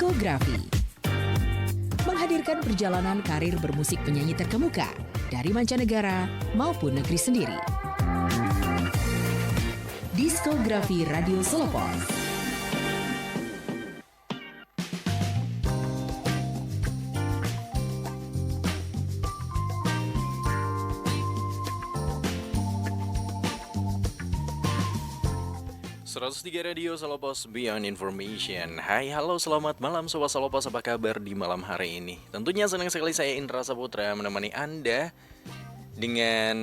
Diskografi menghadirkan perjalanan karir bermusik penyanyi terkemuka dari mancanegara maupun negeri sendiri. Diskografi Radio Solo Pos. Tiga Radio Solo Pos Beyond Information. Hai, halo, selamat malam Sobat Solo Pos, apa kabar di malam hari ini? Tentunya senang sekali saya Indra Saputra menemani Anda dengan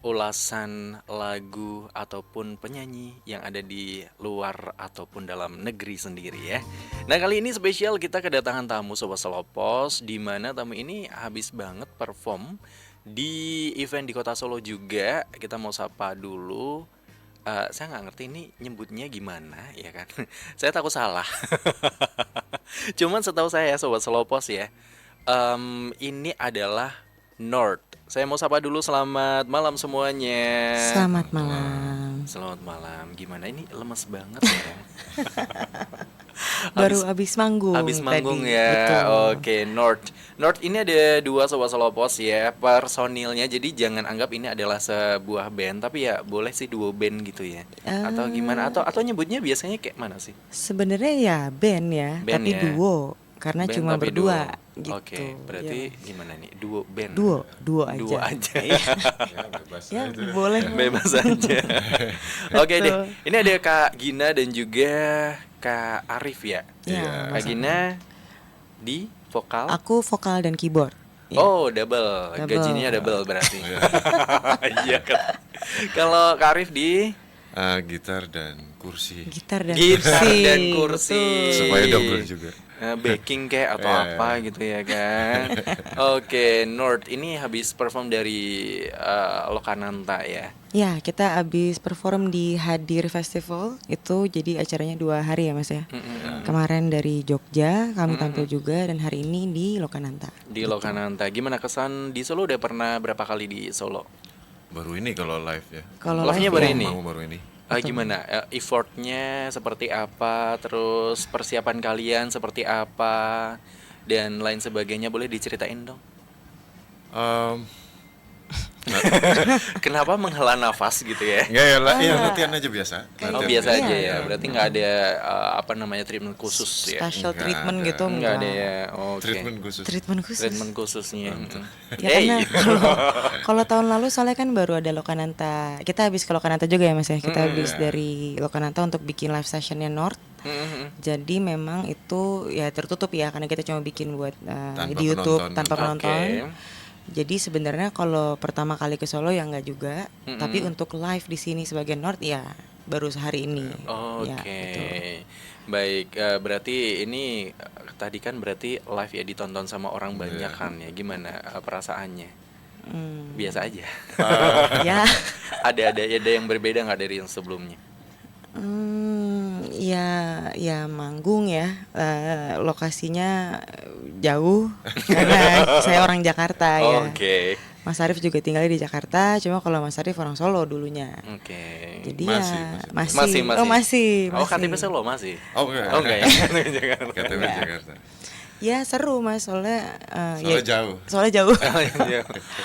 ulasan lagu ataupun penyanyi yang ada di luar ataupun dalam negeri sendiri ya. Nah, kali ini spesial kita kedatangan tamu Sobat Solo Pos, di mana tamu ini habis banget perform di event di Kota Solo juga. Kita mau sapa dulu. Saya nggak ngerti ini nyebutnya gimana ya kan. Saya takut salah. Cuman setahu saya Sobat Selopos ya, ini adalah North. Saya mau sapa dulu, selamat malam semuanya. Selamat malam. Selamat malam. Gimana ini, lemes banget ya. Baru habis manggung. Habis manggung tadi. ya. Betul. Oke, North ini ada dua Sobat Selopos ya, personilnya. Jadi jangan anggap ini adalah sebuah band, tapi ya boleh sih duo band gitu ya. Atau gimana? Atau nyebutnya biasanya kayak mana sih? Sebenarnya ya band ya, Band tapi ya. duo karena Band cuma tapi berdua duo. gitu. Oke, berarti gimana nih? Duo band. Duo aja. Duo aja. Ya, boleh. Bebas aja. Oke deh. Ini ada Kak Gina dan juga Kak Arif ya. Ya, Kak Gina di vokal. Aku vokal dan keyboard. Ya. Oh, double. Gajinya double berarti. Iya kan. Kalau Kak Arif di gitar dan kursi. Gitar dan kursi. Supaya double juga. Backing kayak atau apa gitu ya kan. Oke, North ini habis perform dari Lokananta ya. Ya, kita habis perform di Hadir Festival. Itu jadi acaranya 2 hari ya Mas ya. Kemarin dari Jogja kami tampil juga, dan hari ini di Lokananta. Di Lokananta. Gimana kesan di Solo? Udah pernah berapa kali di Solo? Baru ini kalau live ya. Kalau Live-nya live baru ya, ini? Baru ini. Gimana? Effortnya seperti apa? Terus persiapan kalian seperti apa? Dan lain sebagainya, boleh diceritain dong? Kenapa menghela nafas gitu ya? Enggak ya, latihan aja biasa. Oh, Latihan biasa aja ya. Iya. Berarti nggak ada treatment khusus ya? special Enggak treatment ada. gitu Nggak ada ya. Oke. Treatment khusus. Treatment khusus. Treatment khususnya. Ya karena kalau tahun lalu soalnya kan baru ada Lokananta. Kita habis ke Lokananta juga ya Mas ya. Kita habis dari Lokananta untuk bikin live sessionnya North. Jadi memang itu ya tertutup ya, karena kita cuma bikin buat di YouTube penonton. tanpa penonton. Oke. Jadi sebenarnya kalau pertama kali ke Solo ya nggak juga, tapi untuk live di sini sebagai North ya baru sehari ini. Oke. Ya, betul. Baik, berarti ini tadi kan berarti live ya, ditonton sama orang banyak kan ya. Gimana perasaannya? Biasa aja. Ya. ada yang berbeda nggak dari yang sebelumnya? Ya manggung ya, lokasinya jauh karena saya orang Jakarta ya. Oke. Mas Arif juga tinggal di Jakarta, cuma kalau Mas Arif orang Solo dulunya. Oke. Jadi Masih. masih. Oh, KTP Solo masih. Oh enggak. Oh enggak ya. Jakarta. KTP Jakarta. Ya seru Mas, soalnya Soalnya jauh. Soalnya jauh.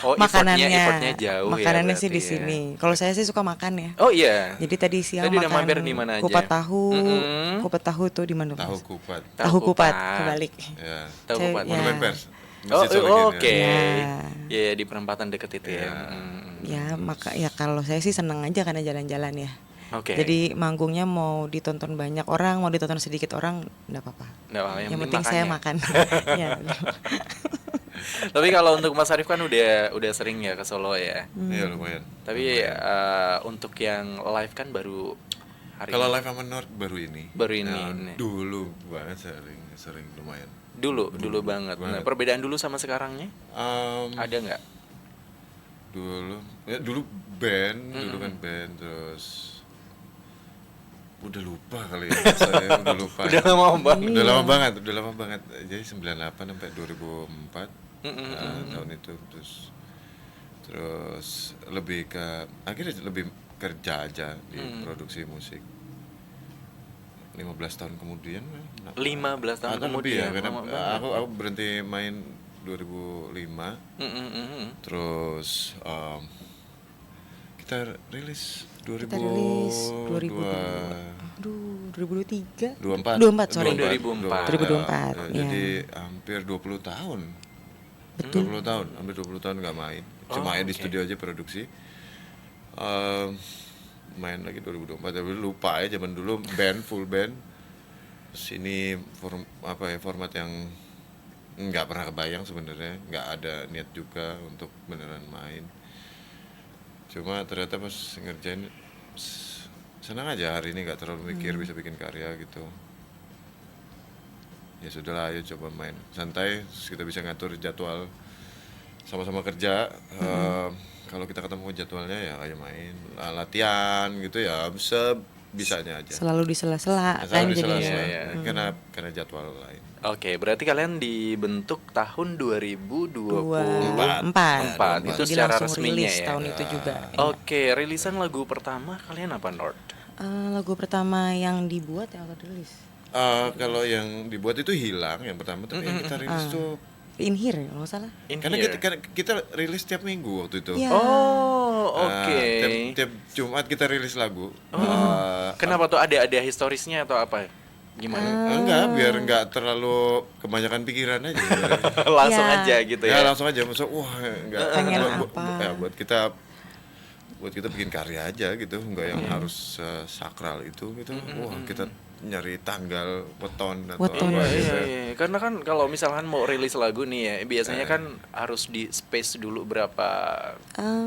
Oh, makanannya effortnya jauh makanannya ya, sih di berarti sini. Kalau saya sih suka makan ya. Oh iya. Jadi tadi siang Tadi udah makan mampir di mana aja? kupat tahu. Kupat tahu tuh di mana? Tahu Mas? kupat. Tahu kupat kebalik. Ya. Tahu Saya- kupat. ya. Monumen Pers. Oh, Masjid Solihin, oke. ya. Ya, di perempatan deket itu ya. Ya kalau saya sih seneng aja karena jalan-jalan ya. Oke. Jadi manggungnya mau ditonton banyak orang, mau ditonton sedikit orang, enggak apa-apa. Nggak apa-apa, Yang penting saya makan. Ya. Tapi kalau untuk Mas Arif kan udah sering ya ke Solo ya. Iya lumayan. Tapi untuk yang live kan baru hari Kalau ini. live sama North baru ini. Baru ini. Ya, dulu banget sering lumayan. Dulu banget. Nah, perbedaan dulu sama sekarangnya ada nggak? Dulu band, kan band, terus udah lupa kali ya. Saya udah lupa. Udah lama banget. Udah lama banget. Jadi 98 sampai 2004 tahun itu, terus lebih ke akhirnya lebih kerja aja di produksi musik. 15 tahun kemudian. 15 tahun Atau lebih kemudian. ya, karena lama banget. aku berhenti main 2005. Terus kita rilis Kita rilis 2023 24 sorry 2024. ya. Jadi hampir 20 tahun. Betul. 20 tahun, hampir 20 tahun nggak main. Cuma main di oke. studio aja produksi. Main lagi 2024, tapi lupa ya zaman dulu band, full band. Terus ini format yang nggak pernah kebayang sebenarnya, nggak ada niat juga untuk beneran main. Cuma ternyata pas ngerjain senang aja, hari ini nggak terlalu mikir, bisa bikin karya gitu. Ya sudahlah, ayo coba main santai, terus kita bisa ngatur jadwal, sama-sama kerja. Kalau kita ketemu jadwalnya ya ayo main, latihan gitu ya bisa bisanya aja. Selalu di sela-sela Asal kan di jadinya. sela-sela, Iya. karena jadwal lain. Oke, berarti kalian dibentuk tahun 2024. 24. Itu Jadi secara langsung resminya rilis ya. tahun itu juga. Oke, rilisan lagu pertama kalian apa, Nord? Lagu pertama yang dibuat yang aku rilis Kalau yang dibuat itu Hilang yang pertama, tapi yang kita rilis tuh In Here kalau nggak salah. In karena Here. kita rilis tiap minggu waktu itu. Iya. Oh, oke. Tiap Jumat kita rilis lagu. Kenapa tuh, ada historisnya atau apa? Gimana? Enggak, biar enggak terlalu kebanyakan pikiran aja. Langsung Iya. aja gitu Ya ya. langsung aja, maksud wah enggak Pengen buat, apa? buat kita bikin karya aja gitu, enggak yang harus sakral itu gitu. Wah, kita nyari tanggal weton atau Weton. apa Iya, gitu. iya. Karena kan kalau misalkan mau rilis lagu nih ya, biasanya kan harus di space dulu berapa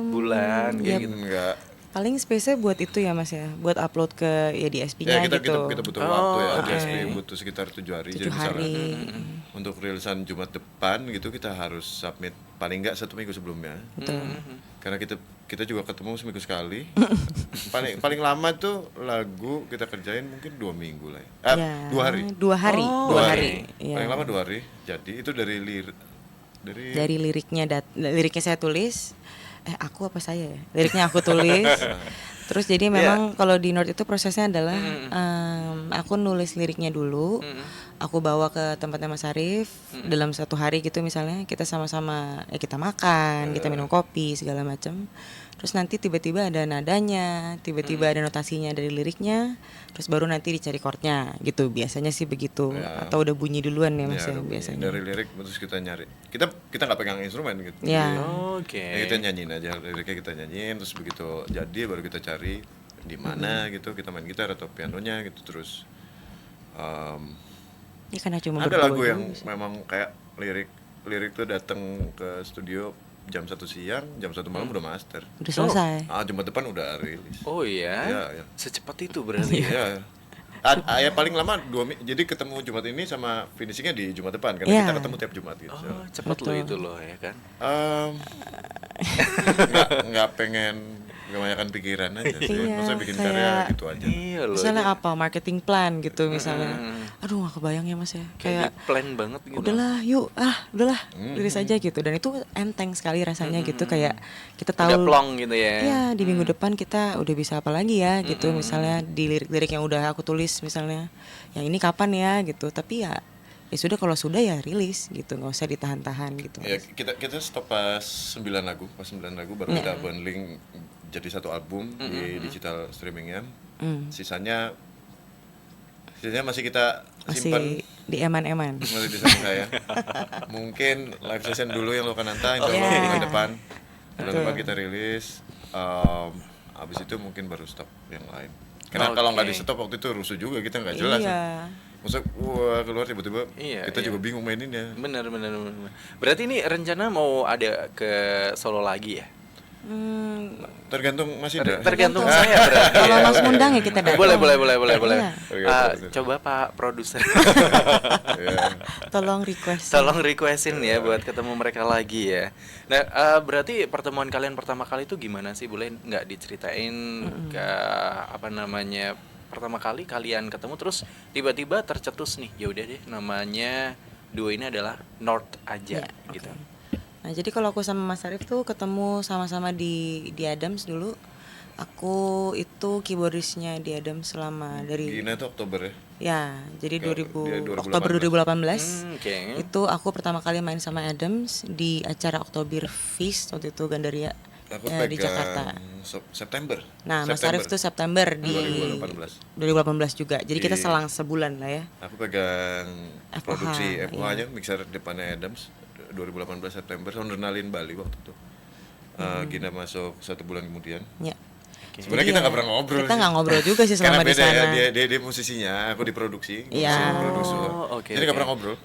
bulan ya, kayak gitu. Enggak. Paling space-nya buat itu ya Mas ya, buat upload ke ya di Ya SP-nya kita gitu. butuh waktu ya, oke. di SP butuh sekitar 7 hari. 7 Jadi misalnya hari. untuk rilisan Jumat depan gitu kita harus submit paling enggak 1 minggu sebelumnya. Karena kita juga ketemu seminggu sekali. paling lama tuh lagu kita kerjain mungkin 2 minggu lah ya. Ya, 2 hari. 2 hari. Oh, 2 oke. hari. Iya. Paling lama 2 hari. Jadi itu dari Dari liriknya saya tulis. Aku apa saya ya? Liriknya aku tulis. Terus jadi memang kalau di Nord itu prosesnya adalah aku nulis liriknya dulu, aku bawa ke tempatnya Mas Arif dalam 1 hari gitu misalnya kita sama-sama kita makan, kita minum kopi segala macam. Terus nanti tiba-tiba ada nadanya, tiba-tiba ada notasinya dari liriknya, terus baru nanti dicari chordnya gitu. Biasanya sih begitu. Atau udah bunyi duluan ya Mas ya, udah bunyi. biasanya. Dari lirik terus kita nyari. Kita nggak pegang instrumen gitu. Ya. Jadi, Oke. ya kita nyanyiin aja, liriknya kita nyanyiin, terus begitu jadi baru kita cari di mana gitu, kita main gitar atau pianonya gitu. Terus Ini karena cuma ada berdua lagu juga yang sih. memang kayak lirik tuh datang ke studio jam 1 siang, jam 1 malam udah master. Udah selesai. Jumat depan udah rilis. Oh iya. Iya, iya. Secepat itu berarti ya. Iya. Ya paling lama 2 minggu. Jadi ketemu Jumat ini sama finishingnya di Jumat depan karena Iya. kita ketemu tiap Jumat gitu. Oh, cepat lo itu loh ya kan. Nggak pengen kebanyakan pikiran aja sih. Iya, Maksudnya bikin kayak- karya gitu aja. Iya loh. Misalnya apa marketing plan gitu misalnya. Aduh nggak kebayang ya Mas ya. Kayak Kayak plan banget gitu. udahlah yuk udahlah rilis aja gitu, dan itu enteng sekali rasanya gitu, kayak kita tahu Udah plong gitu ya. Iya, di minggu depan kita udah bisa apa lagi ya gitu. Misalnya di lirik-lirik yang udah aku tulis misalnya, yang ini kapan ya gitu. Tapi ya sudah, kalau sudah ya rilis gitu, nggak usah ditahan-tahan gitu. Ya kita stop pas 9 lagu, baru kita bundling jadi satu album di digital streamingnya. Sisanya masih kita simpan, Masih di eman-eman. masih di sana saya. Mungkin live session dulu yang Lokananta, insya Allah Yeah. bulan depan kita rilis. Abis itu mungkin baru stop yang lain. Karena kalau nggak di stop waktu itu rusuh juga, kita nggak jelas. Iya. Maksudnya wah keluar tiba-tiba Iya, kita iya. juga bingung maininnya. Bener. Berarti ini rencana mau ada ke Solo lagi ya? Tergantung masih ada. Tergantung saya berarti. Kalau ya. Mas ngundang ya kita datang. Boleh. Iya. Coba Pak produser Iya. Tolong request. tolong requestin ya buat ketemu mereka lagi ya. Nah, berarti pertemuan kalian pertama kali itu gimana sih? Boleh nggak diceritain ke apa namanya, pertama kali kalian ketemu terus tiba-tiba tercetus nih, ya udah deh namanya duo ini adalah North aja gitu. Nah, jadi kalau aku sama Mas Arif tuh ketemu sama-sama di Adams dulu. Aku itu keyboardisnya di Adam selama dari Gina itu Oktober ya. ya, jadi Dia 2018. Oktober 2018. Oke. Itu aku pertama kali main sama Adams di acara Oktober Feast waktu itu Gandaria Aku di Jakarta. September. Nah, Mas Arif tuh September di 2018 juga. Jadi kita selang sebulan lah ya. Aku pegang FOH, produksi iya. FOH-nya mixer depannya Adams 2018 September, Soundernalin Bali waktu itu. Gina masuk 1 bulan kemudian. Ya. Sebenarnya kita nggak pernah ngobrol. Kita nggak ngobrol juga sih Karena selama di beda sana. ya, dia musisinya, aku di produksi. Iya. Oke, Jadi nggak oke. pernah ngobrol.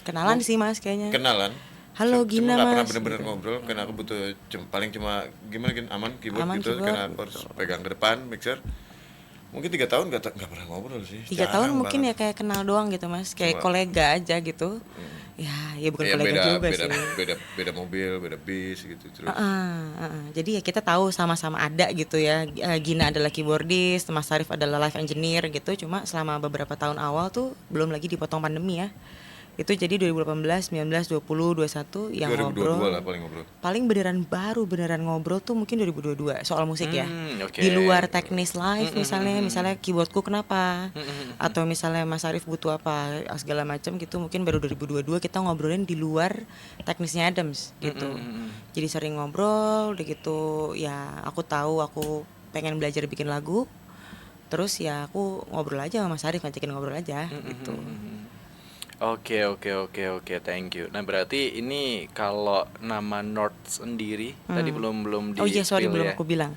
Kenalan sih Mas kayaknya. Kenalan. Halo, Gina, Cuma nggak pernah Mas, bener-bener gitu. ngobrol, karena aku butuh paling cuma gimana Gin, aman keyboard Aman gitu, keyboard. karena aku harus pegang ke depan mixer. Mungkin 3 tahun nggak pernah ngobrol sih. 3 tahun Jarang mungkin banget. ya kayak kenal doang gitu Mas, kayak Cuma- kolega aja gitu. Ya bukan Iya, kolega juga beda, sih. beda mobil, beda bis gitu terus. Jadi ya kita tahu sama-sama ada gitu ya. Gina adalah keyboardist, Mas Arif adalah live engineer gitu. Cuma selama beberapa tahun awal tuh belum lagi dipotong pandemi ya. Itu jadi 2018, 19, 20, 21 yang 2022 ngobrol. lah paling ngobrol. Paling beneran ngobrol tuh mungkin 2022 soal musik ya. Oke. Di luar teknis live misalnya keyboardku kenapa atau misalnya Mas Arif butuh apa segala macam gitu, mungkin baru 2022 kita ngobrolin di luar teknisnya Adams gitu. Jadi sering ngobrol udah gitu ya, aku tahu aku pengen belajar bikin lagu. Terus ya aku ngobrol aja sama Mas Arif, ngajakin ngobrol aja gitu. Oke, thank you. Nah, berarti ini kalau nama North sendiri tadi belum di Oh iya, sorry spill belum ya. aku bilang.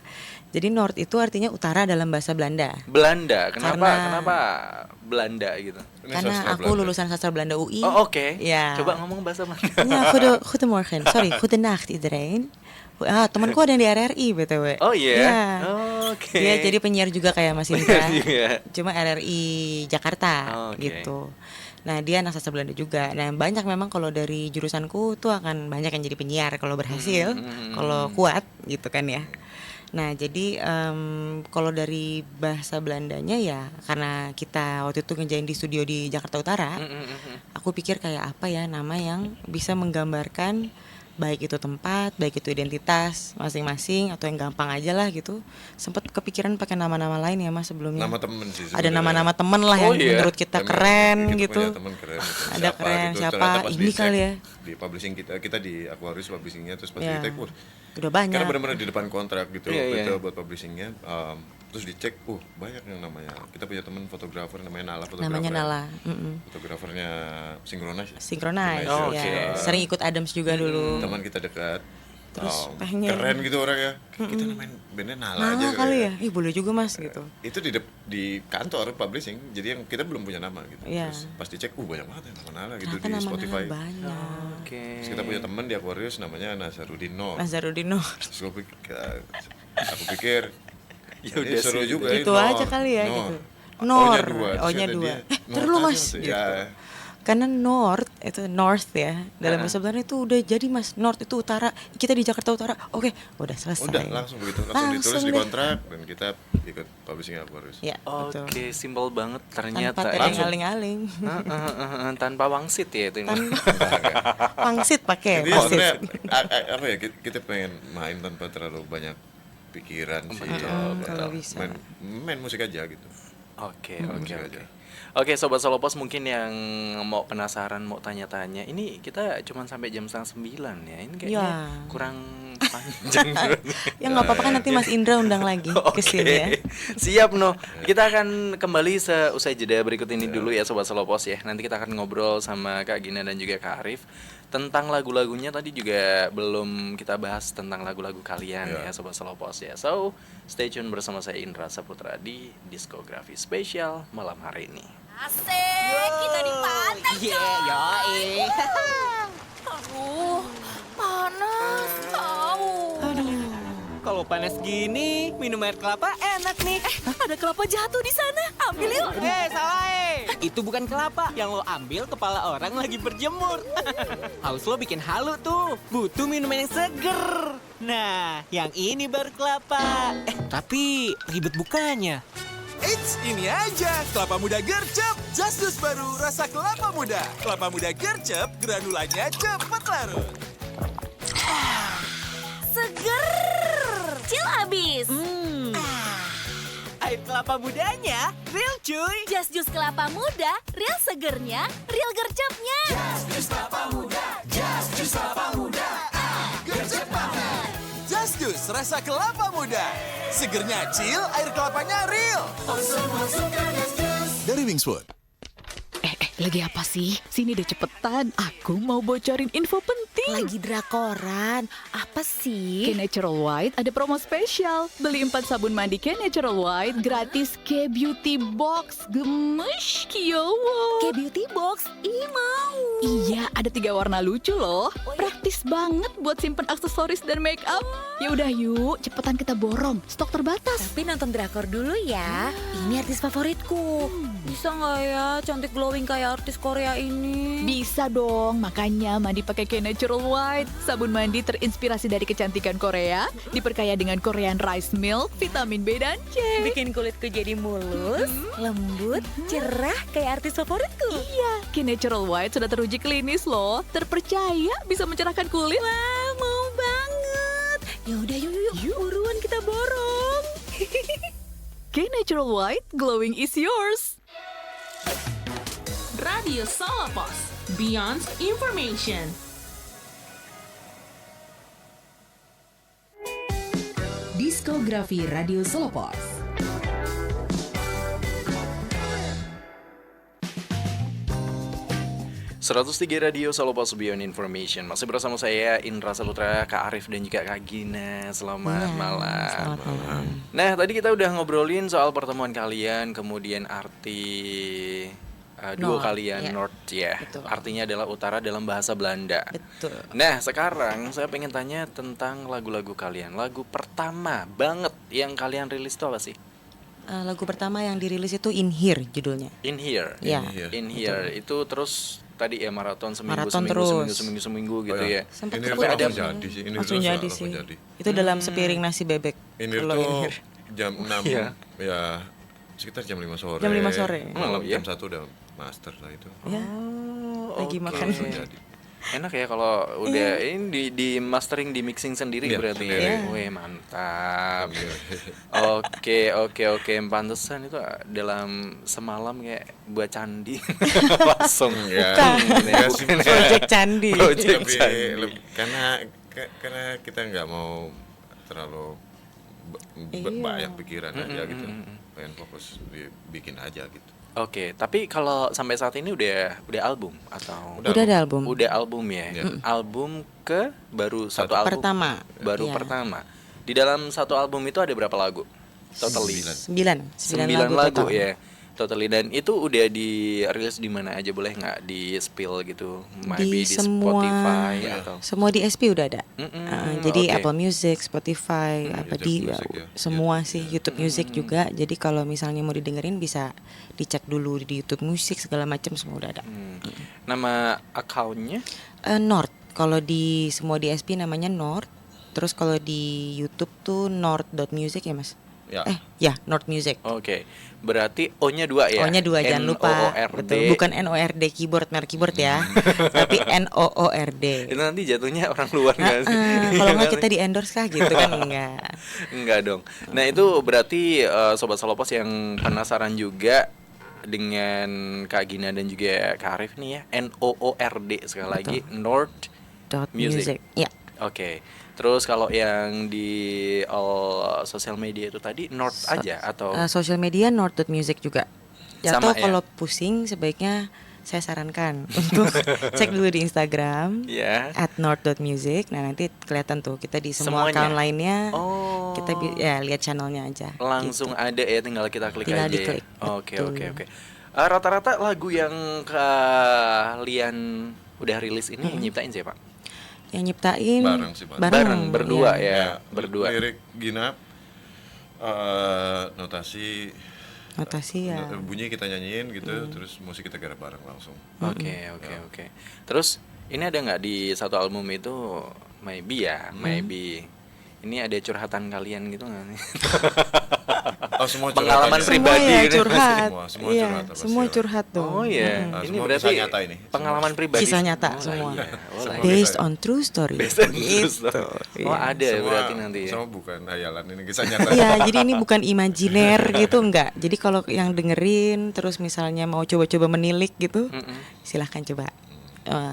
Jadi North itu artinya utara dalam bahasa Belanda. Belanda. Kenapa Karena- Belanda gitu? Ini Karena sastra aku Belanda. lulusan sastra Belanda UI. Oh, oke. Ya. Coba ngomong bahasa Belanda. Ja, goedemorgen. Sorry, goedenacht iedereen. Temanku ada yang di RRI BTW. Oh iya. Iya. Oke. Dia jadi penyiar juga kayak Mas Indra. Iya. Cuma RRI Jakarta Oke. gitu. Nah, dia anak sastra Belanda juga. Nah, banyak memang kalau dari jurusanku tuh akan banyak yang jadi penyiar kalau berhasil, kalau kuat gitu kan ya. Nah, jadi kalau dari bahasa Belandanya ya karena kita waktu itu ngerjain di studio di Jakarta Utara, aku pikir kayak apa ya nama yang bisa menggambarkan baik itu tempat, baik itu identitas masing-masing atau yang gampang aja lah gitu. Sempet kepikiran pakai nama-nama lain ya Mas sebelumnya. Nama temen sih Ada sebenarnya. nama-nama temen lah Oh, yang iya? menurut kita Karena keren kita gitu. punya temen keren gitu. Ada keren, siapa? Ternyata pas Ini dicek kali ya. Di publishing kita di Aquarius publishingnya, terus pas Ya. dicek Udah banyak. karena benar-benar di depan kontrak gitu Iya, waktu iya. itu buat publishingnya. Terus dicek, banyak yang namanya. Kita punya temen fotografer namanya Nala fotografer. Namanya Nala. Fotografernya Synchronize. Synchronize Oh, ya. oke. Sering ikut Adams juga dulu. Teman kita dekat. Terus pengen keren gitu orangnya. Kita namain bandnya Nala aja Nala kali ya. Ih boleh juga Mas gitu. Itu di kantor publishing, jadi yang kita belum punya nama gitu. Iya. Terus pas dicek, banyak banget ya nama Nala gitu Ternyata di nama Spotify. Nala banyak. Oke. Terus kita punya teman di Aquarius namanya Nazarudin Nur. Nazarudin Nur. Terus aku pikir Ya ini udah seru sih. juga Itu Nur. aja kali ya Nur. gitu. O-nya Nor, dua. Terus O-nya kata dua. dia, Ntar dulu Nur Mas. aja, Gitu. ya. Karena North itu North ya dalam bahasa Belanda itu udah jadi Mas. North itu utara, kita di Jakarta Utara. Oke, udah selesai. Udah langsung begitu, langsung ditulis di deh. kontrak dan kita ikut publishing Aquarius. Ya, betul. Oke, simpel banget Tanpa ternyata. tereng ya. aling-aling. Tanpa wangsit ya itu. Pangsit pakai. Jadi pangsit. sebenarnya apa ya, kita pengen main tanpa terlalu banyak pikiran sih. kalau bisa. Main musik aja gitu. Oke. Musik aja. Oke, Sobat Solopos mungkin yang mau penasaran, mau tanya-tanya. Ini kita cuma sampai jam 8:30 ya. Ini kayaknya Ya. kurang panjang. Ya nggak apa-apa kan nanti Mas Indra undang lagi ke sini ya. Siap no. Kita akan kembali seusai jeda berikut ini dulu ya Sobat Solopos ya. Nanti kita akan ngobrol sama Kak Gina dan juga Kak Arif tentang lagu-lagunya. Tadi juga belum kita bahas tentang lagu-lagu kalian ya Sobat Solopos ya. So, stay tune bersama saya Indra Saputra di Diskografi Spesial malam hari ini. Asik, kita di pantai coy. Aduh, panas tahu. Kalau panas gini, minum air kelapa enak nih. Ada kelapa jatuh di sana. Ambil yuk. Salah. Itu bukan kelapa. Yang lo ambil kepala orang lagi berjemur. Haus lo bikin halu tuh. Butuh minuman yang seger. Nah, yang ini baru kelapa. Tapi ribet bukanya. Eits, ini aja, kelapa muda gercep. Justus baru rasa kelapa muda. Kelapa muda gercep, granulanya cepat larut. Seger. Cil habis. Kelapa mudanya, real cuy. Just Jus kelapa muda, real segernya, real gercepnya. Just Juice rasa kelapa muda. Segernya chill, air kelapanya real. Dari Wingswood. Lagi apa sih? Sini deh cepetan. Aku mau bocorin info penting. Lagi drakoran, apa sih? K-Natural White ada promo spesial. Beli 4 sabun mandi K-Natural White gratis K-Beauty Box. Gemes, kiowo. K-Beauty Box, ih mau. Iya, ada 3 warna lucu loh. Praktis banget buat simpen aksesoris dan make up. Ya udah yuk, cepetan kita borong. Stok terbatas. Tapi nonton drakor dulu ya. Ini artis favoritku. Bisa nggak ya cantik glowing kayak artis Korea ini? Bisa dong, makanya mandi pakai K-Natural White. Sabun mandi terinspirasi dari kecantikan Korea, diperkaya dengan Korean rice milk, vitamin B dan C. Bikin kulitku jadi mulus, lembut, cerah kayak artis favoritku. Iya, K-Natural White sudah teruji klinis loh. Terpercaya bisa mencerahkan kulit. Wah, mau banget. Ya udah yuk, buruan kita borong. K-Natural White, glowing is yours. Radio Solopos, Beyond Information. Diskografi Radio Solopos. ...103 Radio Solopos Beyond Information. Masih bersama saya Indra Saputra, Kak Arif dan juga Kak Gina. Selamat malam. Selamat malam. Nah, tadi kita udah ngobrolin soal pertemuan kalian, kemudian arti duo Noord, kalian, ya. Noord ya. Betul. Artinya adalah utara dalam bahasa Belanda. Betul. Nah, sekarang saya pengen tanya tentang lagu-lagu kalian. Lagu pertama banget yang kalian rilis itu apa sih? Lagu pertama yang dirilis itu In Here judulnya. In Here. Ya. In Here. Itu terus tadi ya maraton seminggu Maraton seminggu gitu Oh, ya. ya. Sempat Ini sempat langsung ada jadi sih. Ini langsung langsung jadi sih. jadi. Itu dalam sepiring nasi bebek. Ini Kalau tuh In Here. jam 6 Iya. ya sekitar jam 5 sore. Jam 5 sore. Malam Oh, iya? jam 1 udah master lah itu. Ya, lagi Oke. makan. Langsung jadi. Enak ya kalau udah ini di mastering, di mixing sendiri Iya, berarti sendiri. ya. Wih, mantap. Oke. Pantesan itu dalam semalam kayak buat candi. Langsung Ya, Bukan. ya sih, Project Candi. Project tapi candi. karena kita nggak mau terlalu Iya. banyak pikiran aja gitu. Pengen fokus bikin aja gitu. Oke, tapi kalau sampai saat ini udah album atau Udah ada album. Udah album ya. Iya. Album ke baru satu album. Pertama. Baru Iya. pertama. Di dalam satu album itu ada berapa lagu? Totally. 9 9 lagu total. ya. Totally, dan itu udah dirilis di mana aja, boleh nggak di spill gitu? Maybe di Spotify atau semua di SP udah ada. Jadi oke. Apple Music, Spotify, apa YouTube di Music ya. semua sih, YouTube Music juga. Jadi kalau misalnya mau didengerin bisa dicek dulu di YouTube Music segala macam, semua udah ada. Nama akunnya? Nord. Kalau di semua di SP namanya Nord. Terus kalau di YouTube tuh nord.music ya, Mas? Ya. Ya, Nord Music. Oke. Berarti O-nya 2 ya? O-nya 2, jangan lupa. N-O-O-R-D. Betul, bukan NORD keyboard, merek keyboard ya. Tapi NOORD. Itu nanti jatuhnya orang luar nggak sih? Kalau nggak kita di endorse kah gitu kan, enggak. Enggak dong. Nah, itu berarti Sobat Solopos yang penasaran juga dengan Kak Gina dan juga Kak Arif nih ya. NOORD sekali lagi, Nord Music. Ya. Oke. Terus kalau yang di all sosial media itu tadi Nord aja atau Sosial media Nord.music juga. Ya, Sama atau ya? kalau pusing sebaiknya saya sarankan untuk cek dulu di Instagram ya? @nord.music. Nah, nanti kelihatan tuh kita di semua Semuanya? account lainnya. Oh. Kita ya lihat channelnya aja. Langsung gitu. ada ya, tinggal kita klik Tinggal aja. diklik, Ya? Oke. betul. Rata-rata lagu yang kalian udah rilis ini yang nyiptain siapa? Yang nyiptain Bareng sih, Pak. Bareng berdua iya. ya, berdua. Lirik Gina, notasi Notasi ya. bunyi kita nyanyiin gitu, terus musik kita garap bareng langsung. Oke. Terus ini ada nggak di satu album itu maybe ini ada curhatan kalian gitu nggak nih? Oh, semua Pengalaman curhat aja. pribadi Semua ya gitu. curhat. Semua Iya, curhat apa semua sih? curhat tuh. Oh iya, Nah, ini semua berarti kisah nyata ini. pengalaman pribadi. Kisah nyata Oh, semua. iya. Oh, Semua iya. Based kisah. on true story. Based on true story. Gitu. Oh Iya. ada berarti nanti ya. Semua bukan hayalan, ini kisah nyata. Iya, jadi ini bukan imajiner gitu, enggak. Jadi kalau yang dengerin terus misalnya mau coba-coba menilik gitu, silahkan coba.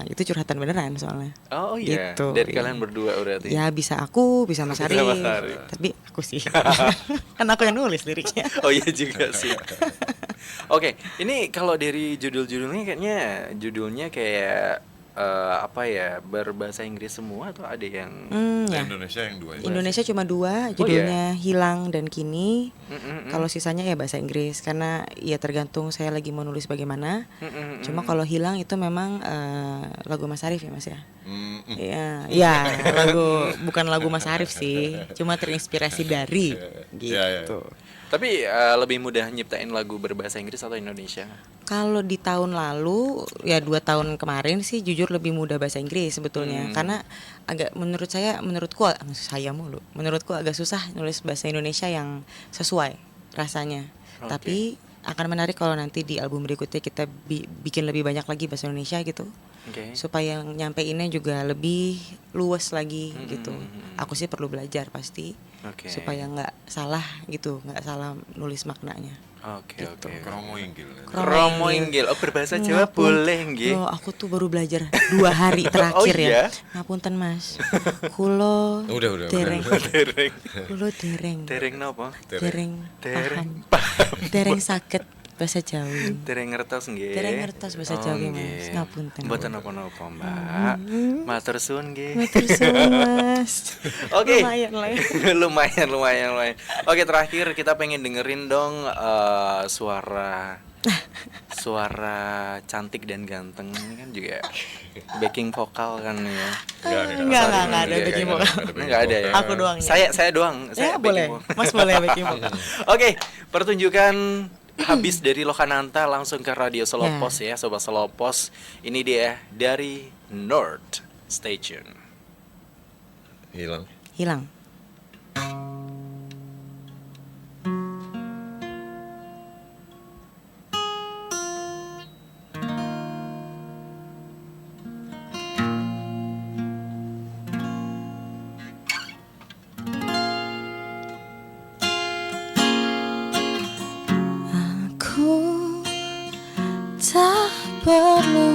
Itu curhatan beneran soalnya. Oh iya, Gitu, dari iya. kalian berdua berarti. Ya bisa aku, bisa Mas Bisa Arif. Mas Arif. Tapi aku sih. Kan aku yang nulis liriknya. Oh iya juga sih. Oke, ini kalau dari judul-judulnya kayaknya judulnya kayak apa ya, berbahasa Inggris semua atau ada yang Ya. Indonesia yang dua. Indonesia cuma 2, judulnya Hilang dan Kini. Kalau sisanya ya bahasa Inggris karena ya tergantung saya lagi mau nulis bagaimana. Cuma kalau Hilang itu memang lagu Mas Arif ya Mas ya. Iya, ya lagu bukan lagu Mas Arif sih, cuma terinspirasi dari gitu. Ya. Tapi lebih mudah nyiptain lagu berbahasa Inggris atau Indonesia? Kalau di tahun lalu ya 2 tahun kemarin sih jujur lebih mudah bahasa Inggris sebetulnya karena agak menurutku agak susah nulis bahasa Indonesia yang sesuai rasanya. Oke. Tapi akan menarik kalau nanti di album berikutnya kita bikin lebih banyak lagi bahasa Indonesia gitu. Oke. Supaya nyampeinnya juga lebih luas lagi gitu. Aku sih perlu belajar pasti Oke. supaya nggak salah gitu, nggak salah nulis maknanya. Oke, oke. Kromo Inggil. Kromo Inggil. Oh, berbahasa Jawa boleh nggih. Loh, aku tuh baru belajar 2 hari terakhir Oh, iya? ya. Ngapunten Mas. Kulo Udah. dereng. Dereng. Kulo dereng. Dereng napa? Dereng Dereng paham. Dereng sakit bahasa Jawa. Dereng ngertos nggih. Dereng ngertos bahasa Jawa nggih. Mas. Ngapunten. Mboten napa-napa, Mbak. Matur suwun nggih. Matur suwun Mas. Oke. Lumayan lah ya. lumayan. Oke, terakhir kita pengen dengerin dong suara cantik dan ganteng ini kan juga backing vokal kan ya. Enggak ada backing vokal. Enggak ada ya. Aku doang. Saya doang. Ya Saya boleh. backing vokal. Mas boleh backing vokal. Oke, pertunjukan habis dari Lokananta langsung ke Radio Solo Ya. Pos ya, Sobat Solo Pos. Ini dia dari North Station. Hilang. Aku tak perlu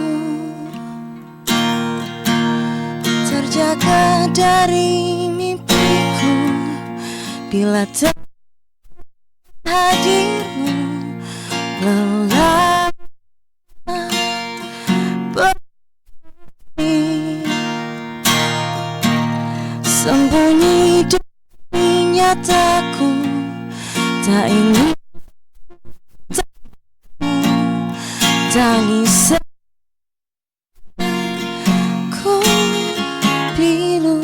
terjaga dari mimpiku bila tak hadirmu lelah pergi sembunyi dari nyataku tak ingin tangis ku pilu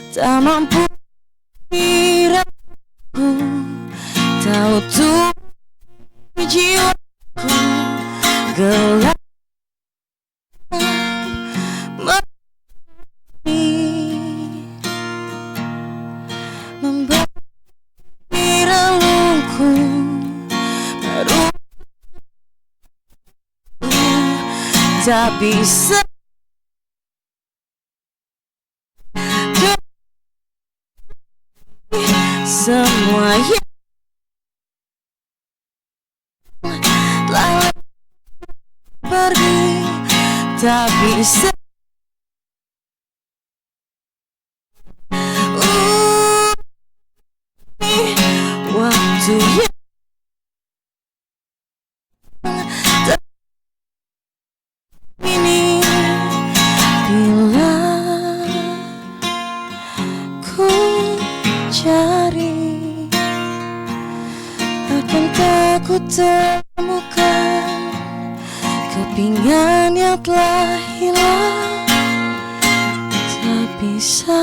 tak mampu diraku tahu tuh jiwaku gelap membuat relungku baru tak bisa semua yang telah pergi tak bisa waktu yang ini bila ku cari akan tak ku temukan kepingan yang telah hilang tak bisa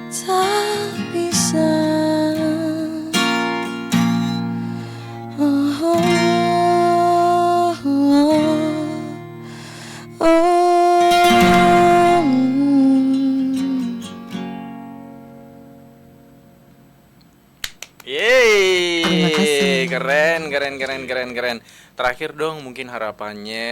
tak bisa Yeay, Terima kasih. keren. Terakhir dong mungkin harapannya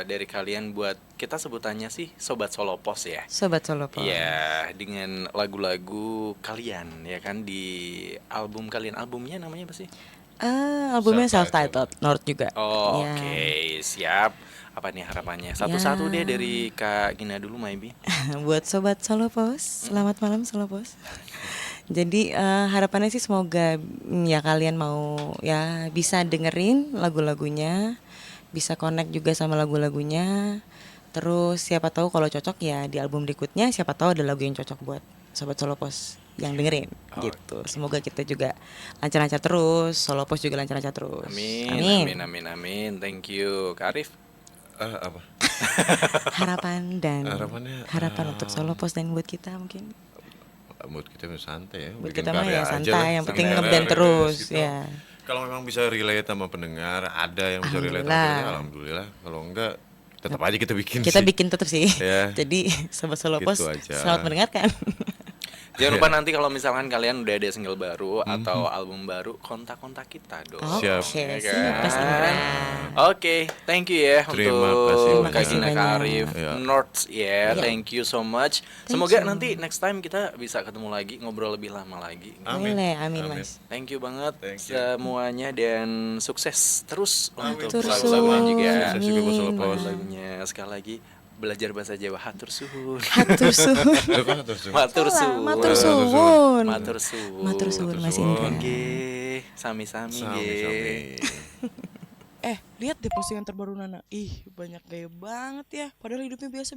dari kalian buat kita sebutannya sih Sobat Solopos ya. Sobat Solopos. Iya, dengan lagu-lagu kalian ya kan di album kalian. Albumnya namanya apa sih? Albumnya Self-titled. self-titled, North juga. Oh, Ya. Oke, siap. Apa nih harapannya? Satu-satu deh dari Kak Gina dulu, Maybe. Buat Sobat Solopos, selamat malam Solopos. Jadi harapannya sih semoga ya kalian mau ya bisa dengerin lagu-lagunya, bisa connect juga sama lagu-lagunya. Terus siapa tahu kalau cocok ya di album berikutnya siapa tahu ada lagu yang cocok buat Sobat Solopos yang dengerin gitu. Semoga kita juga lancar-lancar terus, Solopos juga lancar-lancar terus. Amin. Thank you, Kak Arif. Apa? Harapan dan Harapannya, harapan untuk Solopos dan buat kita mungkin. Mood kita santai ya. Buat bikin kita mah karya ya aja santai, lah. yang penting Santai, ngeband rilis terus gitu. ya. Kalau memang bisa relate sama pendengar, ada yang bisa relate sama Alhamdulillah. pendengar, alhamdulillah. Kalau enggak, tetap aja kita bikin Kita sih. bikin tetap sih. Ya. Jadi Sobat Solopos Gitu aja. selamat mendengarkan. Jangan lupa nanti kalau misalkan kalian udah ada single baru atau album baru, kontak-kontak kita dong. Siap. Oke, Ya siap kan? Mas Indra. Oke, thank you ya Terima untuk kasih Kak banyak. Gina, Kak Arif, Ya. North ya, Ya. thank you so much. Semoga nanti next time kita bisa ketemu lagi, ngobrol lebih lama lagi. Amin. Boleh, amin Mas. Thank you banget Thank you. semuanya dan sukses terus untuk Hatur lagu-lagunya suhun. juga. Sukses juga buat Solopos. Lagunya sekali lagi belajar bahasa Jawa, hatur suhun. Hatur suhun. Matur suhun. Matur suhun. Matur suhun. Matur suhun Mas Indra. Oke, sami-sami nggih. Lihat deh postingan terbaru Nana. Ih, banyak gaya banget ya. Padahal hidupnya biasa